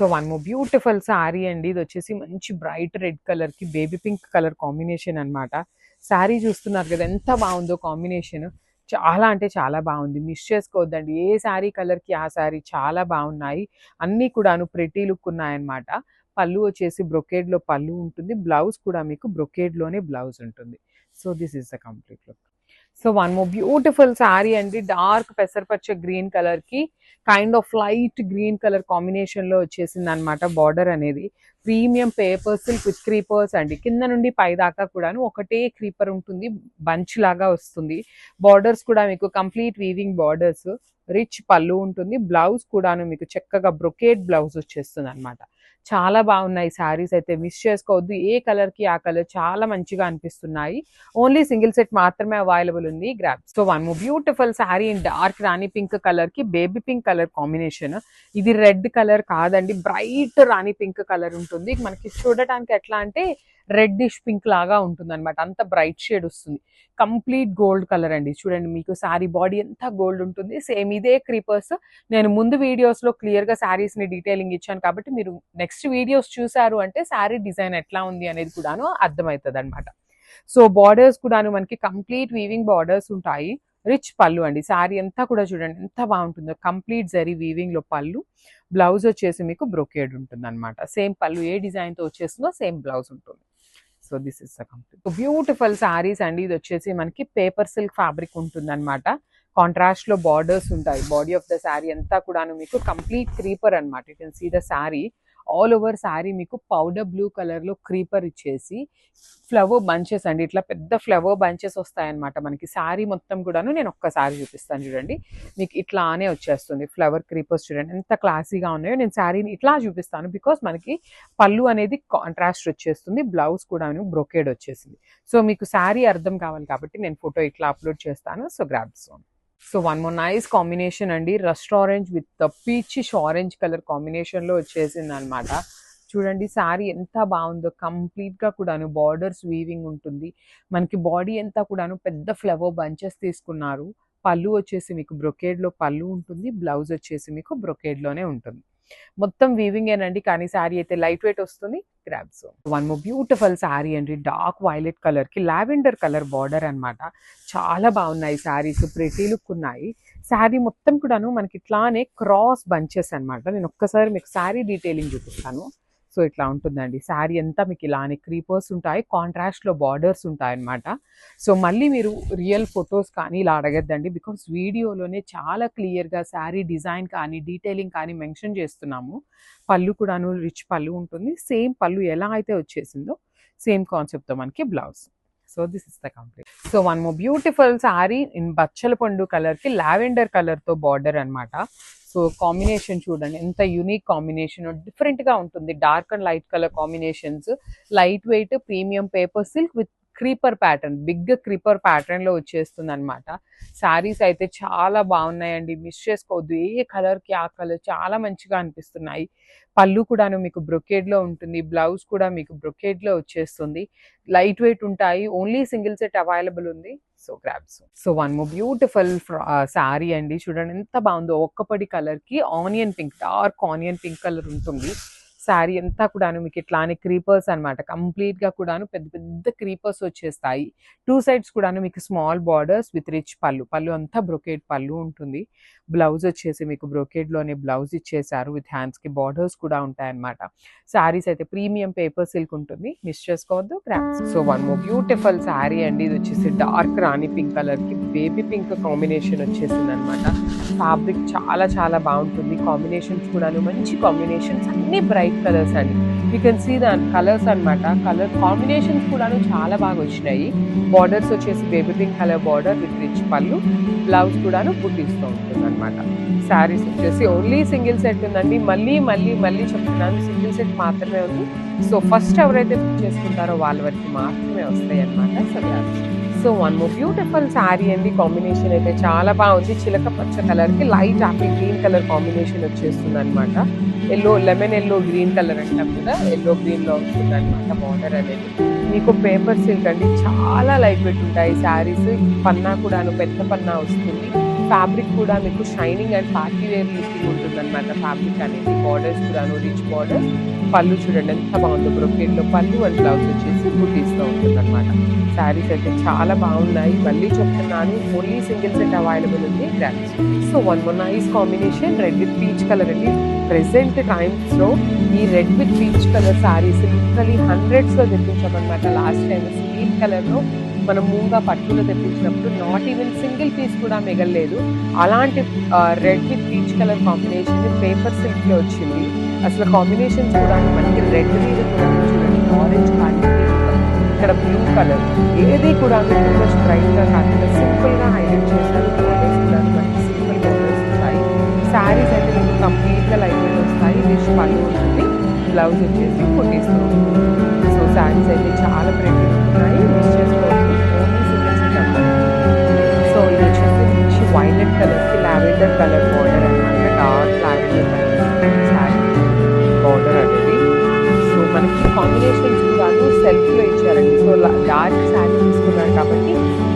So one more beautiful sorry అండి. ఇది వచ్చేసి మంచి బ్రైట్ రెడ్ కలర్ కి బేబీ పింక్ కలర్ కాంబినేషన్ అన్నమాట. సారీ చూస్తున్నారు కదా ఎంత బాగుందో కాంబినేషన్. చాలా అంటే చాలా బాగుంది. మిస్ చేసుకోవద్దండి. ఏ సారీ కలర్ కి ఆ సారీ చాలా బాగున్నాయి. అన్నీ కూడాను ప్రెటీ లుక్ ఉన్నాయన్నమాట. పళ్ళు వచ్చేసి బ్రొకేడ్ లో పళ్ళు ఉంటుంది. బ్లౌజ్ కూడా మీకు బ్రొకేడ్ లోనే బ్లౌజ్ ఉంటుంది. So this is the complete look. So one more beautiful sorry అండి. డార్క్ పెసరపచ్చ గ్రీన్ కలర్ కి kind of light green colour combination లో వచ్చేసింది అనమాట. బార్డర్ అనేది premium paper silk with creepers అండి. కింద నుండి పై దాకా కూడాను ఒకటే క్రీపర్ ఉంటుంది. బంచ్ లాగా వస్తుంది. బార్డర్స్ కూడా మీకు కంప్లీట్ వీవింగ్ బార్డర్స్. రిచ్ పళ్ళు ఉంటుంది. బ్లౌజ్ కూడాను మీకు చక్కగా బ్రొకేడ్ బ్లౌజ్ వచ్చేస్తుంది అనమాట. చాలా బాగున్నాయి సారీస్ అయితే. మిస్ చేసుకోవద్దు. ఏ కలర్ కి ఆ కలర్ చాలా మంచిగా అనిపిస్తున్నాయి. ఓన్లీ సింగిల్ సెట్ మాత్రమే అవైలబుల్ ఉంది. Grab. So one more beautiful sorry in dark Rani pink colour కి బేబీ పింక్ కలర్ కాంబినేషన్. ఇది రెడ్ కలర్ కాదండి, బ్రైట్ రాణి పింక్ కలర్ ఉంటుంది. మనకి చూడటానికి ఎట్లా అంటే రెడ్డిష్ పింక్ లాగా ఉంటుంది అనమాట. అంత బ్రైట్ షేడ్ వస్తుంది. కంప్లీట్ గోల్డ్ కలర్ అండి. చూడండి మీకు సారీ బాడీ ఎంత గోల్డ్ ఉంటుంది. సేమ్ ఇదే క్రీపర్స్. నేను ముందు వీడియోస్ లో క్లియర్ గా సారీస్ ని డీటెయిలింగ్ ఇచ్చాను కాబట్టి మీరు నెక్స్ట్ వీడియోస్ చూసారు అంటే సారీ డిజైన్ ఎట్లా ఉంది అనేది కూడాను అర్థమవుతుంది అనమాట. సో బార్డర్స్ కూడాను మనకి కంప్లీట్ వీవింగ్ బార్డర్స్ ఉంటాయి. రిచ్ పళ్ళు అండి. సారీ అంతా కూడా చూడండి ఎంత బాగుంటుందో. కంప్లీట్ జరీ వీవింగ్ లో పళ్ళు. బ్లౌజ్ వచ్చేసి మీకు బ్రొకేడ్ ఉంటుంది అనమాట. సేమ్ పళ్ళు ఏ డిజైన్ తో వచ్చేస్తుందో సేమ్ బ్లౌజ్ ఉంటుంది. So this is the complete beautiful saris అండి. ఇది వచ్చేసి మనకి పేపర్ సిల్క్ ఫ్యాబ్రిక్ ఉంటుంది అనమాట. కాంట్రాస్ట్ లో బార్డర్స్ ఉంటాయి. బాడీ ఆఫ్ ద శారీ అంతా కూడాను మీకు కంప్లీట్ క్రీపర్ అనమాట. You can see the sari all over sari మీకు పౌడర్ బ్లూ కలర్ లో క్రీపర్ ఇచ్చేసి ఫ్లవర్ బంచెస్ అండి. ఇట్లా పెద్ద ఫ్లవర్ బంచెస్ వస్తాయన్నమాట మనకి. శారీ మొత్తం కూడాను నేను ఒక్కసారి చూపిస్తాను చూడండి. మీకు ఇట్లానే వచ్చేస్తుంది ఫ్లవర్ క్రీపర్స్. చూడండి ఎంత క్లాసీగా ఉన్నాయో. నేను శారీని ఇట్లా చూపిస్తాను బికాస్ మనకి పళ్ళు అనేది కాంట్రాస్ట్ వచ్చేస్తుంది. బ్లౌజ్ కూడా బ్రొకేడ్ వచ్చేసింది. సో మీకు శారీ అర్థం కావాలి కాబట్టి నేను ఫోటో ఇట్లా అప్లోడ్ చేస్తాను. So grab soon. So one more nice combination అండి. Rust orange with peachish orange colour combination లో వచ్చేసింది అనమాట. చూడండి సారీ ఎంత బాగుందో. కంప్లీట్ గా కూడాను బార్డర్స్ వీవింగ్ ఉంటుంది. మనకి బాడీ అంతా కూడాను పెద్ద ఫ్లవర్ బంచెస్ తీసుకున్నారు. పళ్ళు వచ్చేసి మీకు బ్రొకేడ్ లో పళ్ళు ఉంటుంది. బ్లౌజ్ వచ్చేసి మీకు బ్రొకేడ్ లోనే ఉంటుంది. మొత్తం వీవింగ్ ఏనండి కానీ శారీ అయితే లైట్ వెయిట్ వస్తుంది. Grab zone. One more beautiful sari అండి. డార్క్ వైలెట్ కలర్ కి లావెండర్ కలర్ బార్డర్ అనమాట. చాలా బాగున్నాయి శారీస్. ప్రెటీ లుక్ ఉన్నాయి. శారీ మొత్తం కూడాను మనకి ఇట్లానే క్రాస్ బంచెస్ అనమాట. నేను ఒక్కసారి మీకు శారీ డీటెయిలింగ్ చూపిస్తాను. సో ఇట్లా ఉంటుందండి. శారీ అంతా మీకు ఇలానే క్రీపర్స్ ఉంటాయి. కాంట్రాస్ట్ లో బార్డర్స్ ఉంటాయి అనమాట. సో మళ్ళీ మీరు రియల్ ఫొటోస్ కానీ ఇలా అడగద్దండి బికాస్ వీడియోలోనే చాలా క్లియర్గా శారీ డిజైన్ కానీ డీటెయిలింగ్ కానీ మెన్షన్ చేస్తున్నాము. పళ్ళు కూడాను రిచ్ పళ్ళు ఉంటుంది. సేమ్ పళ్ళు ఎలా అయితే వచ్చేసిందో సేమ్ కాన్సెప్ట్తో మనకి blouse. So this is the complete. So one more beautiful sari in బచ్చల పండు కలర్ కి లావెండర్ కలర్ తో బార్డర్ అనమాట. సో కాంబినేషన్ చూడండి ఎంత యూనిక్ కాంబినేషన్. డిఫరెంట్ గా ఉంటుంది. Dark and light colour combinations. Light weight premium paper silk with creeper pattern. Big creeper pattern లో వచ్చేస్తుంది అనమాట. శారీస్ అయితే చాలా బాగున్నాయండి. మిస్ చేసుకోవద్దు. ఏ కలర్ కి ఆ కలర్ చాలా మంచిగా అనిపిస్తున్నాయి. పళ్ళు కూడాను మీకు బ్రొకేడ్ లో ఉంటుంది. బ్లౌజ్ కూడా మీకు బ్రొకేడ్ లో వచ్చేస్తుంది. లైట్ వెయిట్ ఉంటాయి. ఓన్లీ సింగిల్ సెట్ అవైలబుల్ ఉంది. So grabs. So one more beautiful sari అండి. చూడండి ఎంత బాగుందో. ఒక్కపడి కలర్ కి onion pink, dark onion pink colour ఉంటుంది. శారీ అంతా కూడాను మీకు ఇట్లానే క్రీపర్స్ అనమాట. కంప్లీట్ గా కూడాను పెద్ద పెద్ద క్రీపర్స్ వచ్చేస్తాయి. టూ సైడ్స్ కూడాను మీకు స్మాల్ బార్డర్స్ విత్ రిచ్ పళ్ళు. పళ్ళు అంతా బ్రొకేడ్ పళ్ళు ఉంటుంది. బ్లౌజ్ వచ్చేసి మీకు బ్రొకేడ్ లోనే బ్లౌజ్ ఇచ్చేసారు. విత్ హ్యాండ్స్ కి బార్డర్స్ కూడా ఉంటాయి అనమాట. శారీస్ అయితే ప్రీమియం పేపర్ సిల్క్ ఉంటుంది. మిస్ చేసుకోవద్దు. So one more beautiful sari అండి. ఇది వచ్చేసి డార్క్ రాణి పింక్ కలర్ కి బేబీ పింక్ కాంబినేషన్ వచ్చేసింది అనమాట. ఫ్యాబ్రిక్ చాలా చాలా బాగుంటుంది. కాంబినేషన్స్ కూడాను మంచి కాంబినేషన్స్. అన్ని బ్రైట్ కలర్స్ అండి. You can see the colours అనమాట. కలర్ కాంబినేషన్స్ కూడాను చాలా బాగా వచ్చినాయి. బార్డర్స్ వచ్చేసి baby pink colour border with rich పళ్ళు. బ్లౌజ్ కూడాను బుట్టిస్తూ ఉంటుంది అనమాట. శారీస్ వచ్చేసి ఓన్లీ సింగిల్ సెట్ ఉందండి. మళ్ళీ మళ్ళీ మళ్ళీ చెప్తున్నాను సింగిల్ సెట్ మాత్రమే ఉంది. సో ఫస్ట్ ఎవరైతే బుక్ చేసుకుంటారో వాళ్ళ వరకు మాత్రమే వస్తాయి అనమాట. So one more beautiful sari అండి. కాంబినేషన్ అయితే చాలా బాగుంది. చిలక పచ్చ కలర్ కి light apple green colour combination వచ్చేస్తుంది అనమాట. Yellow lemon yellow green colour అంటాం కూడా ఎల్లో గ్రీన్ లో ఉంటుంది అనమాట బార్డర్ అనేది. మీకు పేపర్ సిల్క్ అండి. చాలా లైట్ వెయిట్ ఉంటాయి శారీస్. పన్నా కూడాను పెద్ద పన్నా వస్తుంది. ఫ్యాబ్రిక్ కూడా మీకు shining and party wear looking ఉంటుందన్నమాట. ఫ్యాబ్రిక్ అనేది బార్డర్స్ కూడాను రిచ్ బార్డర్స్. పళ్ళు చూడండి ఎంత బాగుందో, బ్రొకేడ్ లో పళ్ళు అండ్ బ్లౌజ్ వచ్చేసి బుటీస్ తో ఉంటుందన్నమాట. శారీస్ అయితే చాలా బాగున్నాయి. మళ్ళీ చెప్తున్నాను, ఓన్లీ సింగిల్ సెట్ అవైలబుల్ ఉంది. So one more nice combination, red with peach colour అండి. ప్రెసెంట్ టైమ్స్ లో ఈ red with peach colour saris literally hundreds లో తెప్పించామన్నమాట. లాస్ట్ టైం స్టీల్ కలర్ లో మనం మూగా పట్టులో తెప్పించినప్పుడు నాట్ ఈవెన్ సింగిల్ పీస్ కూడా మిగలలేదు. అలాంటి red with peach colour combination paper silk లో వచ్చింది. అసలు కాంబినేషన్స్ కూడా మనకి రెడ్ మీద కూడా చూడండి, ఆరెంజ్ కానీ ఇక్కడ బ్లూ కలర్, ఏది కూడా బ్రైట్ గా కాకుండా సింపుల్ గా హైలైట్ చేశారు. బోర్డర్స్ కూడా మనకి సింపుల్ బోర్డర్స్ ఉంటాయి. శారీస్ అయితే మీకు కంప్లీట్ గా లైట్ వెయిట్ వస్తాయి. రిచ్ పళ్ళు ఉంటుంది, బ్లౌజ్ వచ్చేసి కుట్టిస్తూ ఉంటుంది. సో శారీస్ అయితే చాలా ప్రింట్ ఉన్నాయి. మిస్ చేసుకోవచ్చు, ఓన్లీ సింగిల్ సెట్ అన్నమాట. సో ఇది వచ్చేసి మంచి వైలెట్ కలర్ కి లావెండర్ కలర్ బార్డర్ అనమాట. Dark lavender colour sari border అనేది. సో మనకి కాంబినేషన్స్ కూడా సెల్ఫ్ లో ఇచ్చారండి. సో డార్క్ శారీ తీసుకున్నారు కాబట్టి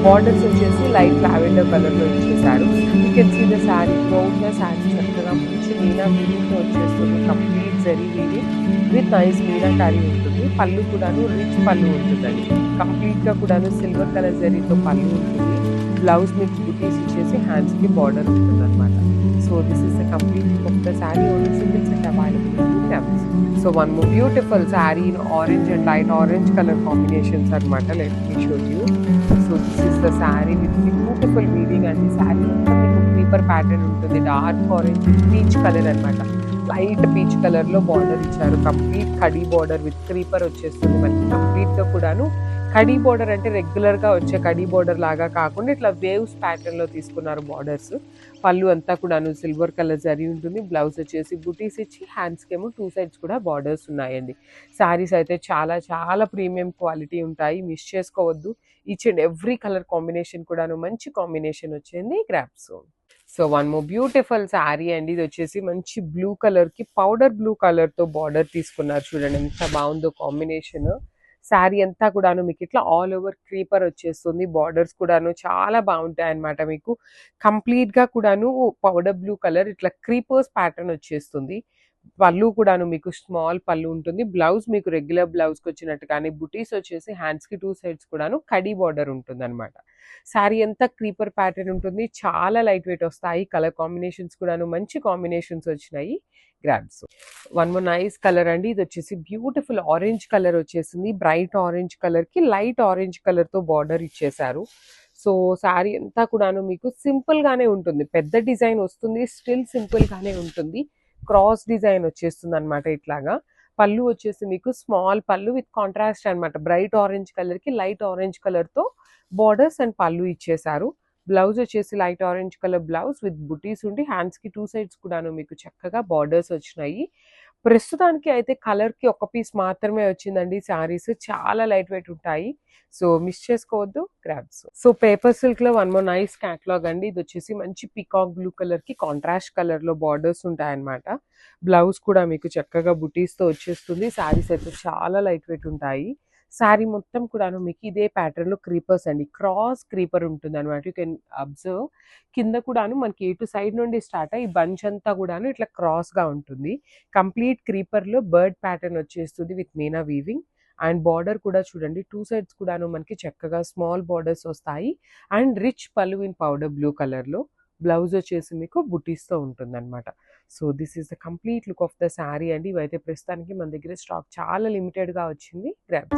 బార్డర్స్ వచ్చేసి లైట్ లావెండర్ కలర్ లో ఇచ్చేసారు. You can see the sari throughout the sari చక్కగా మంచి మీనా వీవింగ్ తో వచ్చేస్తుంది. Complete zari weaving with nice meenakari ఉంటుంది. పళ్ళు కూడాను రిచ్ పళ్ళు ఉంటుందండి. కంప్లీట్ గా కూడాను సిల్వర్ కలర్ జరీతో పళ్ళు ఉంటుంది. బ్లౌజ్ మీకు బుటీస్ ఇచ్చేసి హ్యాండ్స్ కి బార్డర్ ఉంటుంది అనమాట. So this is the complete look of the sari. Only single set available in grams. So one more beautiful sari in orange and light orange colour combinations అనమాట. Let me show you. So this is the sari with beautiful weaving అండి. శారీ మొత్తం మీకు creeper pattern ఉంటుంది. Dark orange peach colour అనమాట. Light peach colour లో border ఇచ్చారు. Complete కడీ border with creeper వచ్చేస్తుంది మనకి. కంప్లీట్ గా కూడాను కడీ బార్డర్ అంటే రెగ్యులర్ గా వచ్చే కడీ బార్డర్ లాగా కాకుండా ఇట్లా వేవ్స్ ప్యాటర్న్ లో తీసుకున్నారు బార్డర్స్. పళ్ళు అంతా కూడాను సిల్వర్ కలర్ జరీ ఉంటుంది. బ్లౌజ్ వచ్చేసి బుటీస్ ఇచ్చి హ్యాండ్స్ కేమో టూ సైడ్స్ కూడా బార్డర్స్ ఉన్నాయండి. శారీస్ అయితే చాలా చాలా ప్రీమియం క్వాలిటీ ఉంటాయి, మిస్ చేసుకోవద్దు. Each and every colour combination కూడాను మంచి కాంబినేషన్ వచ్చింది grasp. So one more beautiful sari అండి. ఇది వచ్చేసి మంచి బ్లూ కలర్ కి పౌడర్ బ్లూ కలర్ తో బార్డర్ తీసుకున్నారు. చూడండి ఎంత బాగుందో కాంబినేషన్. శారీ అంతా కూడాను మీకు ఇట్లా ఆల్ ఓవర్ క్రీపర్ వచ్చేస్తుంది. బార్డర్స్ కూడాను చాలా బాగుంటాయి అన్నమాట. మీకు కంప్లీట్ గా కూడాను పౌడర్ బ్లూ కలర్ ఇట్లా క్రీపర్స్ ప్యాటర్న్ వచ్చేస్తుంది. పళ్ళు కూడాను మీకు స్మాల్ పళ్ళు ఉంటుంది. బ్లౌజ్ మీకు రెగ్యులర్ బ్లౌజ్ కి వచ్చినట్టు కానీ బుటీస్ వచ్చేసి హ్యాండ్స్ కి టూ సైడ్స్ కూడాను కడీ బార్డర్ ఉంటుంది అనమాట. శారీ అంతా క్రీపర్ ప్యాటర్న్ ఉంటుంది. చాలా లైట్ వెయిట్ వస్తాయి. కలర్ కాంబినేషన్స్ కూడాను మంచి కాంబినేషన్స్ వచ్చినాయి. Grabs. One more nice colour అండి. ఇది వచ్చేసి బ్యూటిఫుల్ ఆరెంజ్ కలర్ వచ్చేసింది. బ్రైట్ ఆరెంజ్ కలర్ కి లైట్ ఆరెంజ్ కలర్ తో బార్డర్ ఇచ్చేసారు. సో శారీ అంతా కూడాను మీకు సింపుల్ గానే ఉంటుంది. పెద్ద డిజైన్ వస్తుంది, స్టిల్ సింపుల్ గానే ఉంటుంది. క్రాస్ డిజైన్ వచ్చేస్తుంది అనమాట. ఇట్లాగా పళ్ళు వచ్చేసి మీకు స్మాల్ పళ్ళు విత్ కాంట్రాస్ట్ అనమాట. బ్రైట్ ఆరెంజ్ కలర్ కి లైట్ ఆరెంజ్ కలర్ తో బార్డర్స్ అండ్ పళ్ళు ఇచ్చేసారు. బ్లౌజ్ వచ్చేసి light orange colour blouse with బుటీస్ ఉండి హ్యాండ్స్ కి టూ సైడ్స్ కూడాను మీకు చక్కగా బార్డర్స్ వచ్చినాయి. ప్రస్తుతానికి అయితే కలర్ కి ఒక పీస్ మాత్రమే వచ్చిందండి. శారీస్ చాలా లైట్ వెయిట్ ఉంటాయి. సో మిస్ చేసుకోవద్దు గ్రాబ్స్. సో పేపర్ సిల్క్ లో వన్ మోర్ నైస్ క్యాటలాగ్ అండి. ఇది వచ్చేసి మంచి పీకాక్ బ్లూ కలర్ కి కాంట్రాస్ట్ కలర్ లో బార్డర్స్ ఉంటాయి అనమాట. బ్లౌజ్ కూడా మీకు చక్కగా బుటీస్ తో వచ్చేస్తుంది. శారీస్ అయితే చాలా లైట్ వెయిట్ ఉంటాయి. శారీ మొత్తం కూడాను మీకు ఇదే ప్యాటర్న్ లో క్రీపర్స్ అండి. క్రాస్ క్రీపర్ ఉంటుంది అనమాట. యూ కెన్ అబ్జర్వ్ కింద కూడాను మనకి ఎటు సైడ్ నుండి స్టార్ట్ అయ్యి బంచ్ అంతా కూడాను ఇట్లా క్రాస్ గా ఉంటుంది. కంప్లీట్ క్రీపర్ లో బర్డ్ ప్యాటర్న్ వచ్చేస్తుంది with Meena weaving. And border కూడా చూడండి టూ సైడ్స్ కూడాను మనకి చక్కగా స్మాల్ బార్డర్స్ వస్తాయి. అండ్ రిచ్ పళ్ళు ఇన్ పౌడర్ బ్లూ కలర్ లో. బ్లౌజ్ వచ్చేసి మీకు బుటీస్ తో ఉంటుంది అనమాట. So this is the complete look of the sari అండి. ఇవైతే ప్రస్తుతానికి మన దగ్గర స్టాక్ చాలా లిమిటెడ్ గా వచ్చింది. గ్రాబ్.